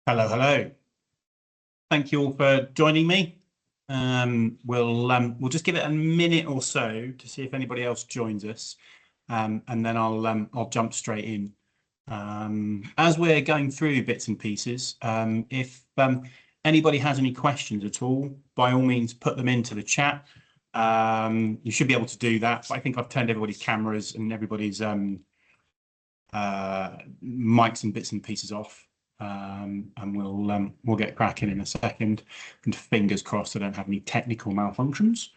Hello, hello. Thank you all for joining me. We'll just give it a minute or so to see if anybody else joins us, and then I'll jump straight in. As we're going through bits and pieces, if anybody has any questions at all, by all means put them into the chat. You should be able to do that. I think I've turned everybody's cameras and everybody's mics and bits and pieces off. And we'll get cracking in a second, and fingers crossed I don't have any technical malfunctions.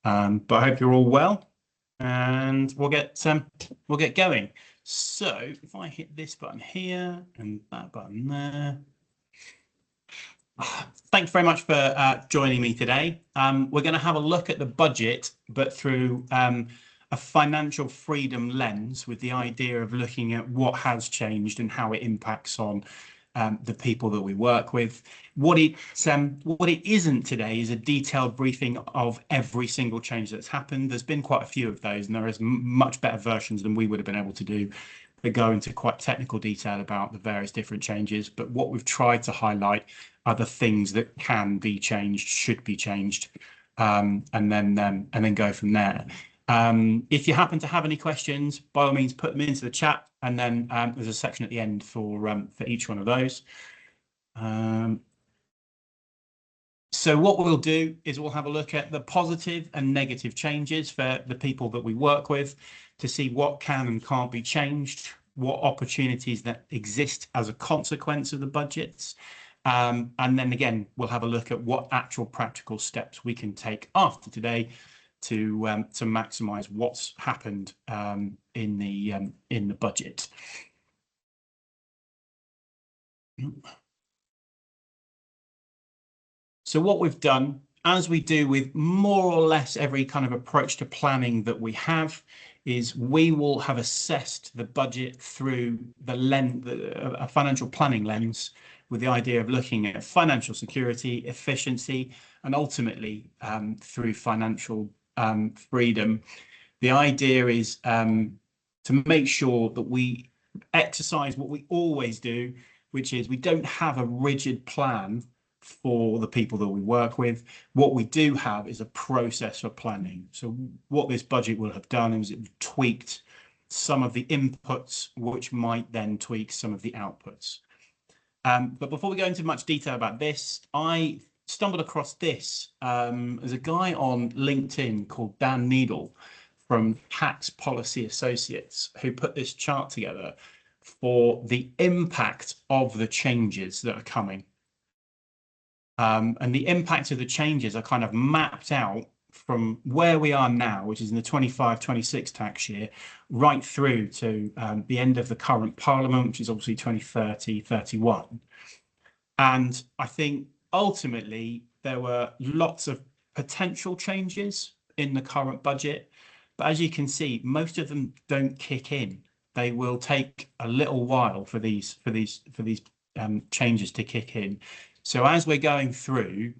But I hope you're all well, and we'll get going. So if I hit this button here and that button there. Thanks very much for joining me today. We're going to have a look at the budget, but through a financial freedom lens, with the idea of looking at what has changed and how it impacts on the people that we work with. What it isn't today is a detailed briefing of every single change that's happened. There's been quite a few of those, and there is much better versions than we would have been able to do that go into quite technical detail about the various different changes. But what we've tried to highlight are the things that can be changed, should be changed, and then go from there. If you happen to have any questions, by all means, put them into the chat, and then there's a section at the end for each one of those. So what we'll do is we'll have a look at the positive and negative changes for the people that we work with to see what can and can't be changed, what opportunities that exist as a consequence of the budgets. And then again, we'll have a look at what actual practical steps we can take after today to maximise what's happened in the budget. So what we've done, as we do with more or less every kind of approach to planning that we have, is we will have assessed the budget through a financial planning lens, with the idea of looking at financial security, efficiency, and ultimately through financial freedom. The idea is to make sure that we exercise what we always do, which is we don't have a rigid plan for the people that we work with. What we do have is a process for planning. So what this budget will have done is it tweaked some of the inputs, which might then tweak some of the outputs. But before we go into much detail about this, I stumbled across this. There's a guy on LinkedIn called Dan Needle from Tax Policy Associates who put this chart together for the impact of the changes that are coming. And the impact of the changes are kind of mapped out from where we are now, which is in the 25-26 tax year, right through to the end of the current Parliament, which is obviously 2030-31. And I think ultimately there were lots of potential changes in the current budget, but as you can see, most of them don't kick in. They will take a little while for these changes to kick in. So as we're going through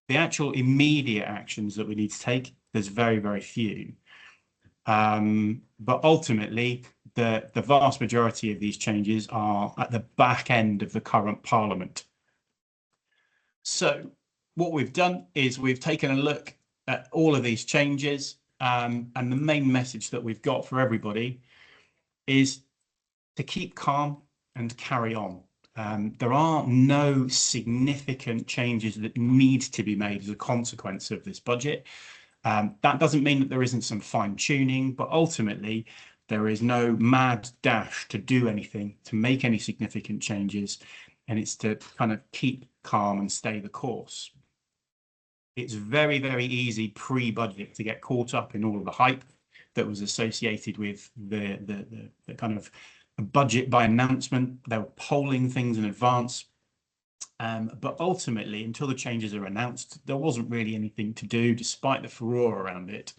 the actual immediate actions that we need to take, there's very, very few. But ultimately, the vast majority of these changes are at the back end of the current Parliament. So what we've done is we've taken a look at all of these changes, and the main message that we've got for everybody is to keep calm and carry on. There are no significant changes that need to be made as a consequence of this budget. That doesn't mean that there isn't some fine-tuning, but ultimately there is no mad dash to do anything, to make any significant changes, and it's to kind of keep calm and stay the course. It's very, very easy pre-budget to get caught up in all of the hype that was associated with the kind of budget by announcement. They were polling things in advance, but ultimately, until the changes are announced, there wasn't really anything to do, despite the furore around it.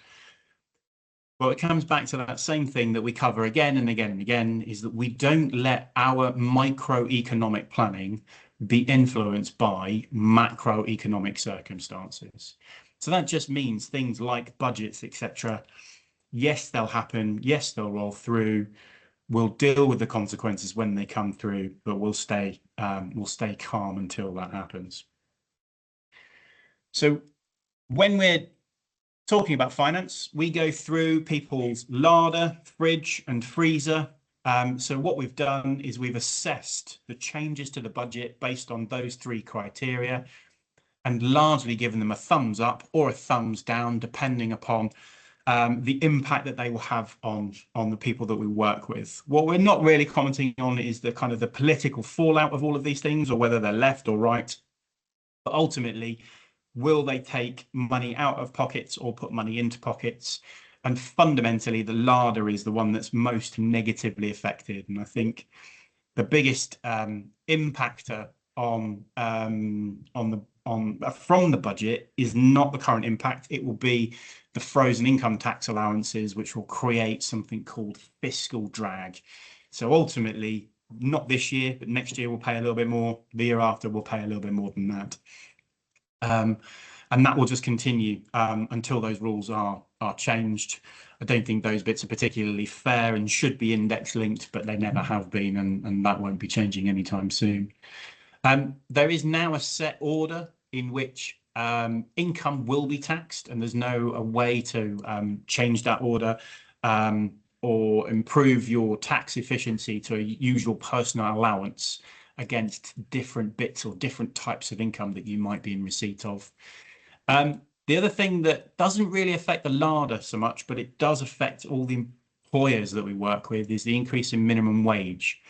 Well, it comes back to that same thing that we cover again and again and again, is that we don't let our microeconomic planning be influenced by macroeconomic circumstances. So that just means things like budgets, etc. Yes, they'll happen. Yes, they'll roll through. we'll deal with the consequences when they come through, but we'll stay calm until that happens. So when we're talking about finance, we go through people's larder, fridge, and freezer. So what we've done is we've assessed the changes to the budget based on those three criteria, and largely given them a thumbs up or a thumbs down, depending upon the impact that they will have on the people that we work with. What we're not really commenting on is the kind of the political fallout of all of these things, or whether they're left or right. But ultimately, will they take money out of pockets or put money into pockets? And fundamentally, the larder is the one that's most negatively affected. And I think the biggest impactor from the budget is not the current impact. It will be the frozen income tax allowances, which will create something called fiscal drag. So ultimately, not this year, but next year we'll pay a little bit more. The year after, we'll pay a little bit more than that. And that will just continue until those rules are changed. I don't think those bits are particularly fair and should be index linked, but they never have been, and that won't be changing anytime soon. There is now a set order in which income will be taxed, and there's no way to change that order or improve your tax efficiency to a usual personal allowance against different bits or different types of income that you might be in receipt of. The other thing that doesn't really affect the larder so much, but it does affect all the employers that we work with, is the increase in minimum wage.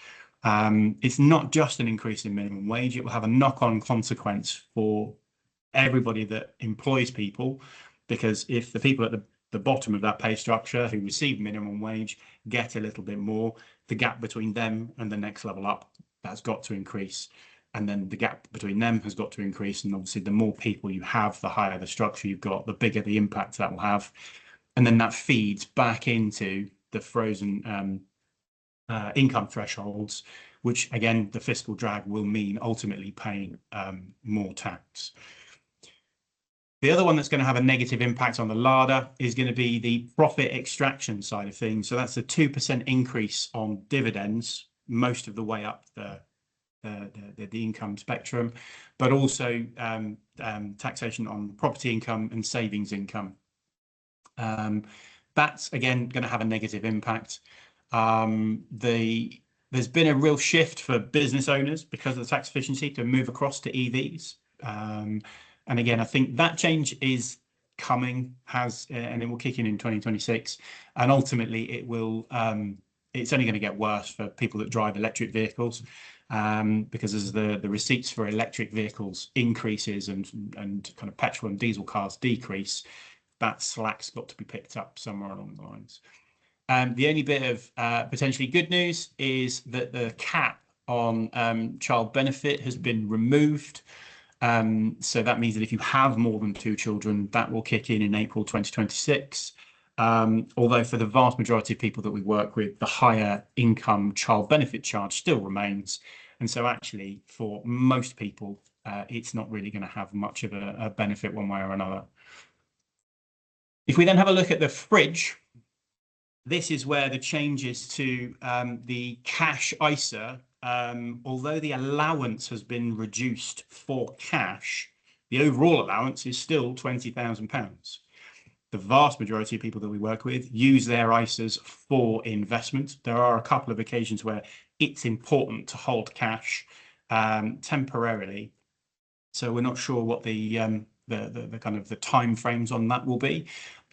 It's not just an increase in minimum wage, it will have a knock-on consequence for everybody that employs people, because if the people at the bottom of that pay structure who receive minimum wage get a little bit more, the gap between them and the next level up, that's got to increase. And then the gap between them has got to increase. And obviously, the more people you have, the higher the structure you've got, the bigger the impact that will have. And then that feeds back into the frozen income thresholds, which again, the fiscal drag will mean ultimately paying more tax. The other one that's going to have a negative impact on the larder is going to be the profit extraction side of things. So that's a 2% increase on dividends, most of the way up the income spectrum, but also taxation on property income and savings income. That's again going to have a negative impact. There's been a real shift for business owners because of the tax efficiency to move across to EVs. And again, I think that change is coming, and it will kick in 2026. And ultimately, it will. It's only going to get worse for people that drive electric vehicles, because as the receipts for electric vehicles increases and kind of petrol and diesel cars decrease, that slack's got to be picked up somewhere along the lines. The only bit of potentially good news is that the cap on child benefit has been removed. So that means that if you have more than 2 children, that will kick in April 2026. Although for the vast majority of people that we work with, the higher income child benefit charge still remains. And so actually, for most people, it's not really going to have much of a benefit one way or another. If we then have a look at the fridge, this is where the changes to the cash ISA, although the allowance has been reduced for cash, the overall allowance is still £20,000. The vast majority of people that we work with use their ISAs for investment. There are a couple of occasions where it's important to hold cash temporarily. So we're not sure what the kind of the time frames on that will be,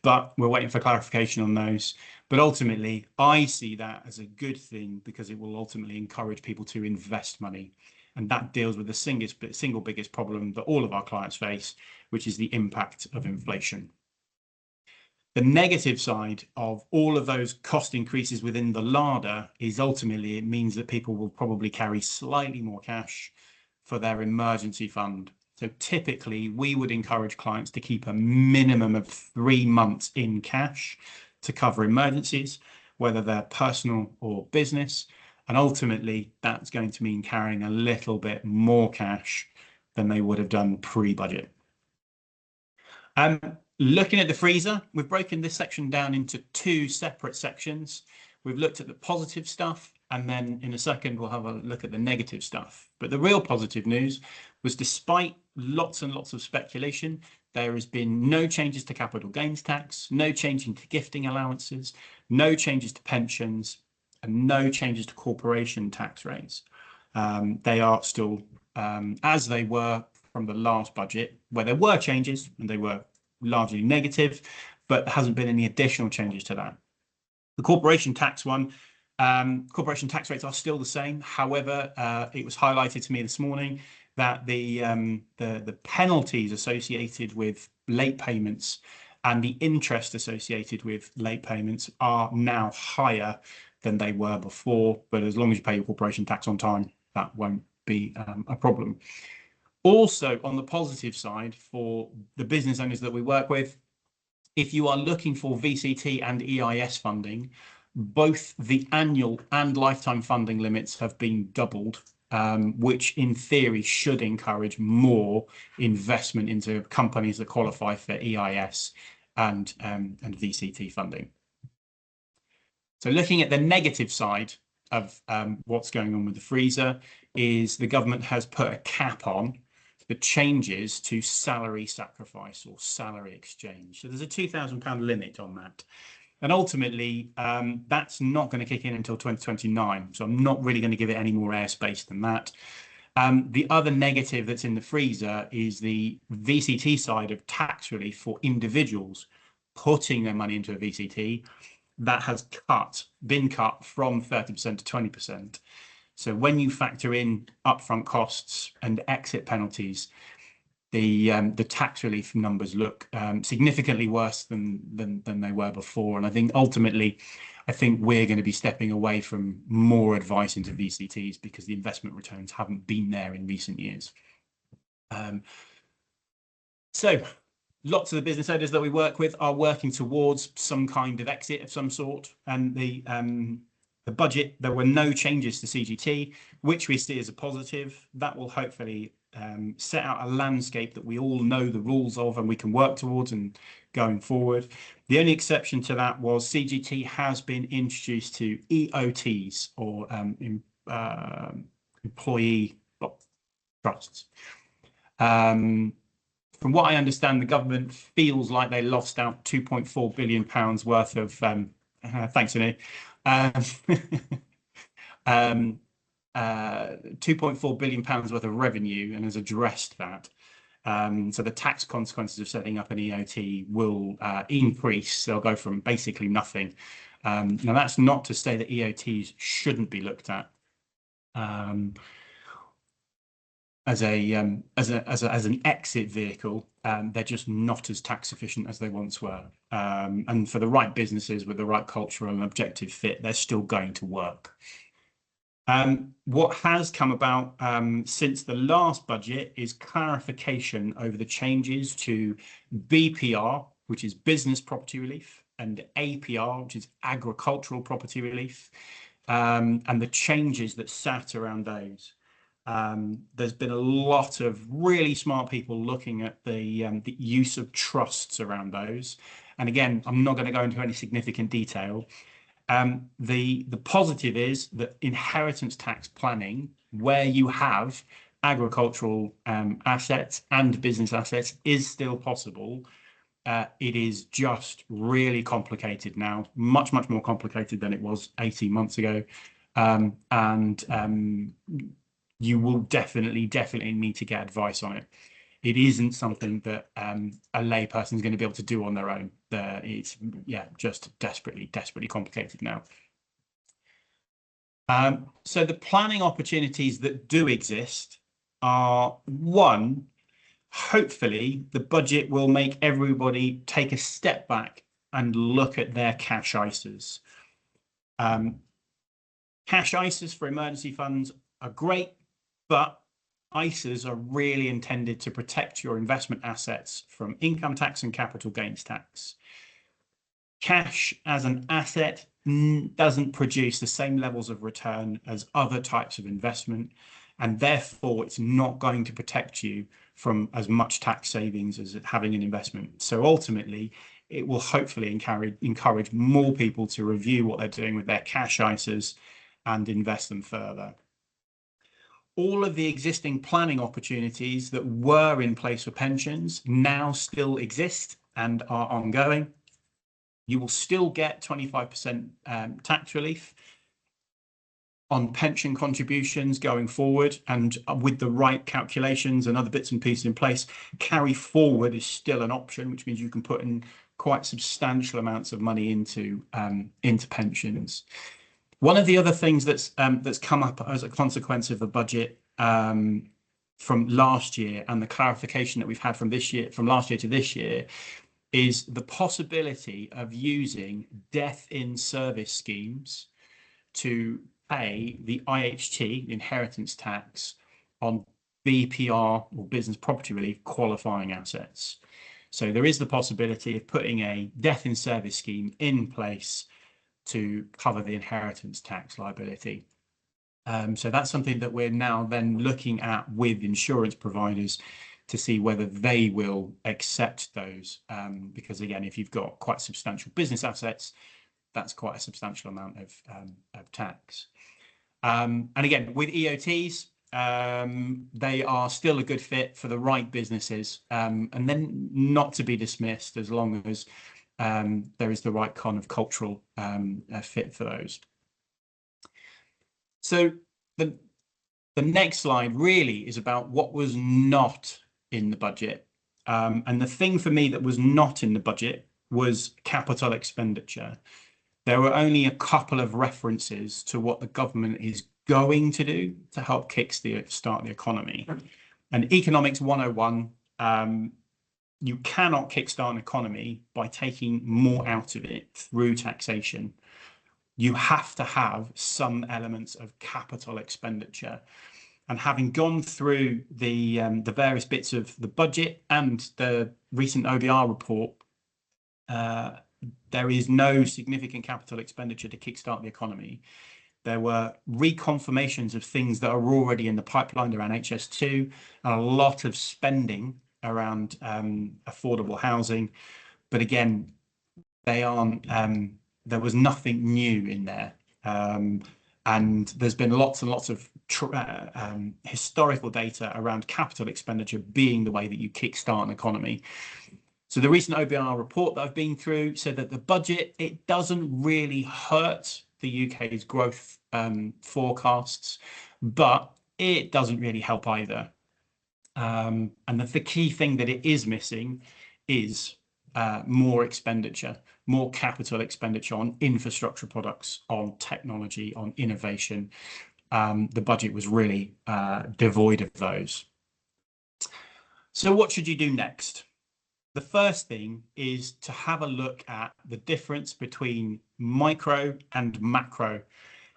but we're waiting for clarification on those. But ultimately, I see that as a good thing because it will ultimately encourage people to invest money. And that deals with the single biggest problem that all of our clients face, which is the impact of inflation. The negative side of all of those cost increases within the larder is ultimately it means that people will probably carry slightly more cash for their emergency fund. So typically, we would encourage clients to keep a minimum of 3 months in cash to cover emergencies, whether they're personal or business. And ultimately, that's going to mean carrying a little bit more cash than they would have done pre-budget. Looking at the freezer, we've broken this section down into 2 separate sections. we've looked at the positive stuff, and then in a second we'll have a look at the negative stuff. But the real positive news was, despite lots and lots of speculation, there has been no changes to capital gains tax, no change to gifting allowances, no changes to pensions, and no changes to corporation tax rates. They are still as they were from the last budget, where there were changes and they were largely negative, but there hasn't been any additional changes to that. The corporation tax one, corporation tax rates are still the same. However, it was highlighted to me this morning that the penalties associated with late payments and the interest associated with late payments are now higher than they were before. But as long as you pay your corporation tax on time, that won't be a problem. Also, on the positive side, for the business owners that we work with, if you are looking for VCT and EIS funding, both the annual and lifetime funding limits have been doubled, which in theory should encourage more investment into companies that qualify for EIS and VCT funding. So looking at the negative side of what's going on with the freezer, is the government has put a cap on the changes to salary sacrifice or salary exchange. So there's a £2,000 limit on that. And ultimately, that's not going to kick in until 2029. So I'm not really going to give it any more airspace than that. The other negative that's in the freezer is the VCT side of tax relief for individuals putting their money into a VCT. That has been cut from 30% to 20%. So when you factor in upfront costs and exit penalties, the tax relief numbers look significantly worse than they were before. And I think ultimately, we're going to be stepping away from more advice into VCTs because the investment returns haven't been there in recent years. So lots of the business owners that we work with are working towards some kind of exit of some sort. And the budget, there were no changes to CGT, which we see as a positive. That will hopefully set out a landscape that we all know the rules of and we can work towards and going forward. The only exception to that was CGT has been introduced to EOTs, or employee trusts. From what I understand, the government feels like they lost out £2.4 billion worth of thanks, Annie. 2.4 billion pounds worth of revenue, and has addressed that. So the tax consequences of setting up an EOT will increase. They'll go from basically nothing. Now that's not to say that EOTs shouldn't be looked at as an exit vehicle. They're just not as tax efficient as they once were. And for the right businesses with the right cultural and objective fit, they're still going to work. What has come about since the last budget is clarification over the changes to BPR, which is business property relief, and APR, which is agricultural property relief, and the changes that sat around those. There's been a lot of really smart people looking at the use of trusts around those. And again, I'm not going to go into any significant detail. The positive is that inheritance tax planning, where you have agricultural assets and business assets, is still possible. It is just really complicated now, much more complicated than it was 18 months ago. You will definitely need to get advice on it. It isn't something that a lay person is going to be able to do on their own. It's just desperately complicated now. So the planning opportunities that do exist are, one, hopefully the budget will make everybody take a step back and look at their cash ISAs. Cash ISAs for emergency funds are great, but ISAs are really intended to protect your investment assets from income tax and capital gains tax. Cash as an asset doesn't produce the same levels of return as other types of investment, and therefore it's not going to protect you from as much tax savings as having an investment. So ultimately, it will hopefully encourage more people to review what they're doing with their cash ISAs and invest them further. All of the existing planning opportunities that were in place for pensions now still exist and are ongoing. You will still get 25% tax relief on pension contributions going forward, and with the right calculations and other bits and pieces in place, carry forward is still an option, which means you can put in quite substantial amounts of money into pensions. One of the other things that's come up as a consequence of the budget from last year, and the clarification that we've had from last year to this year, is the possibility of using death in service schemes to pay the IHT, the inheritance tax, on BPR, or business property relief, qualifying assets. So there is the possibility of putting a death in service scheme in place to cover the inheritance tax liability. So that's something that we're now then looking at with insurance providers to see whether they will accept those. Because again, if you've got quite substantial business assets, that's quite a substantial amount of tax. And again, with EOTs, they are still a good fit for the right businesses, and then not to be dismissed as long as there is the right kind of cultural fit for those. So the next slide really is about what was not in the budget. And the thing for me that was not in the budget was capital expenditure. There were only a couple of references to what the government is going to do to help kickstart the economy. And Economics 101, you cannot kickstart an economy by taking more out of it through taxation. You have to have some elements of capital expenditure. And having gone through the various bits of the budget and the recent OBR report, there is no significant capital expenditure to kickstart the economy. There were reconfirmations of things that are already in the pipeline around HS2, and a lot of spending around affordable housing. But again, they aren't. There was nothing new in there. And there's been lots and lots of historical data around capital expenditure being the way that you kickstart an economy. So the recent OBR report that I've been through said that the budget, it doesn't really hurt the UK's growth forecasts, but it doesn't really help either. And the key thing that it is missing is more expenditure, more capital expenditure on infrastructure products, on technology, on innovation. The budget was really devoid of those. So what should you do next? The first thing is to have a look at the difference between micro and macro.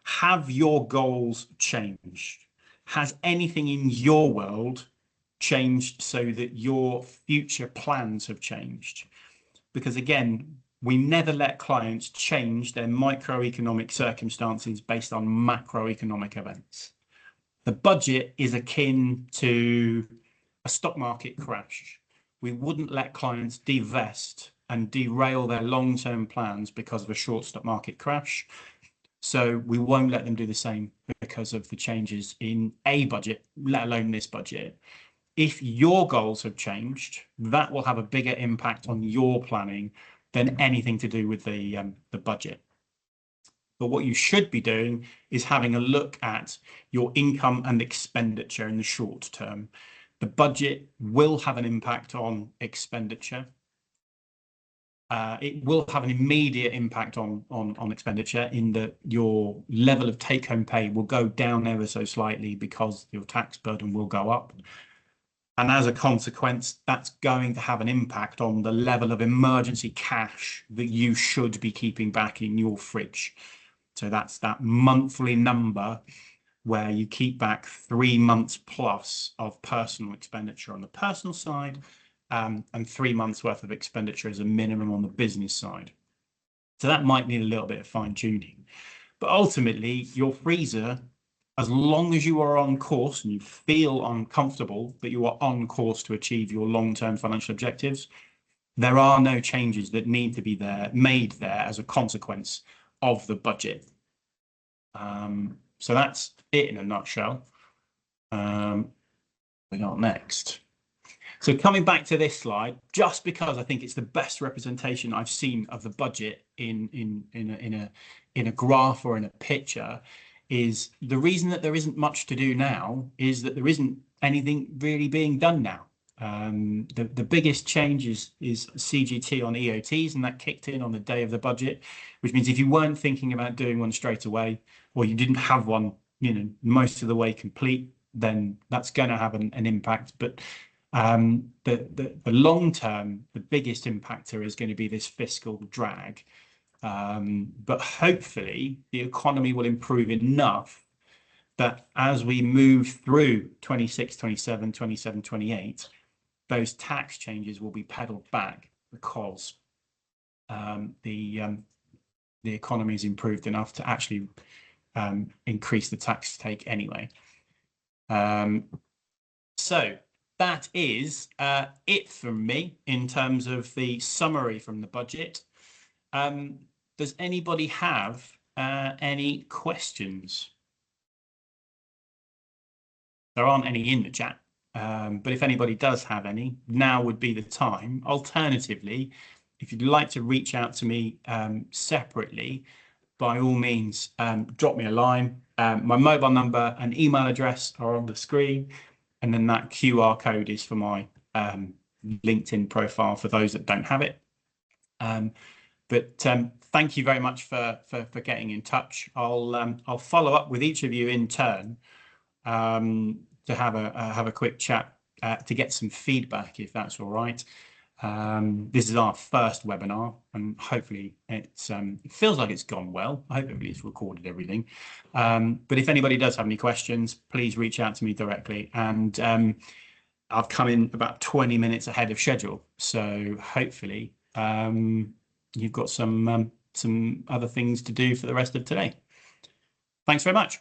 Have your goals changed? Has anything in your world changed so that your future plans have changed? Because again, we never let clients change their microeconomic circumstances based on macroeconomic events. The budget is akin to a stock market crash. We wouldn't let clients divest and derail their long-term plans because of a short stock market crash. So we won't let them do the same because of the changes in a budget, let alone this budget. If your goals have changed, that will have a bigger impact on your planning than anything to do with the budget. But what you should be doing is having a look at your income and expenditure in the short term. The budget will have an impact on expenditure. It will have an immediate impact on expenditure in that your level of take-home pay will go down ever so slightly because your tax burden will go up. And as a consequence, that's going to have an impact on the level of emergency cash that you should be keeping back in your fridge. So that's that monthly number where you keep back 3 months plus of personal expenditure on the personal side, and 3 months worth of expenditure as a minimum on the business side. So that might need a little bit of fine tuning, but ultimately your freezer, as long as you are on course and you feel uncomfortable that you are on course to achieve your long-term financial objectives, there are no changes that need to be made there as a consequence of the budget. So that's it in a nutshell. We got next. So coming back to this slide, just because I think it's the best representation I've seen of the budget in a graph or in a picture, is the reason that there isn't much to do now is that there isn't anything really being done now. The biggest change is CGT on EOTs, and that kicked in on the day of the budget, which means if you weren't thinking about doing one straight away, or you didn't have one, most of the way complete, then that's going to have an impact. But the long term, the biggest impactor is going to be this fiscal drag. But hopefully the economy will improve enough that as we move through 26, 27, 27, 28, those tax changes will be pedaled back because the economy is improved enough to actually increase the tax take anyway. So that is it from me in terms of the summary from the budget. Does anybody have any questions? There aren't any in the chat, but if anybody does have any, now would be the time. Alternatively, if you'd like to reach out to me separately, by all means, drop me a line. My mobile number and email address are on the screen, and then that QR code is for my LinkedIn profile for those that don't have it. But thank you very much for getting in touch. I'll follow up with each of you in turn to have a quick chat to get some feedback, if that's all right. This is our first webinar, and hopefully it feels like it's gone well. Hopefully it's recorded everything. But if anybody does have any questions, please reach out to me directly. And I've come in about 20 minutes ahead of schedule, so hopefully you've got some other things to do for the rest of today. Thanks very much.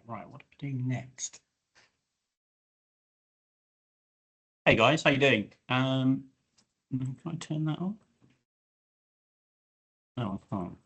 Right, what do we do next? Hey guys, how you doing? Can I turn that on? No, I can't.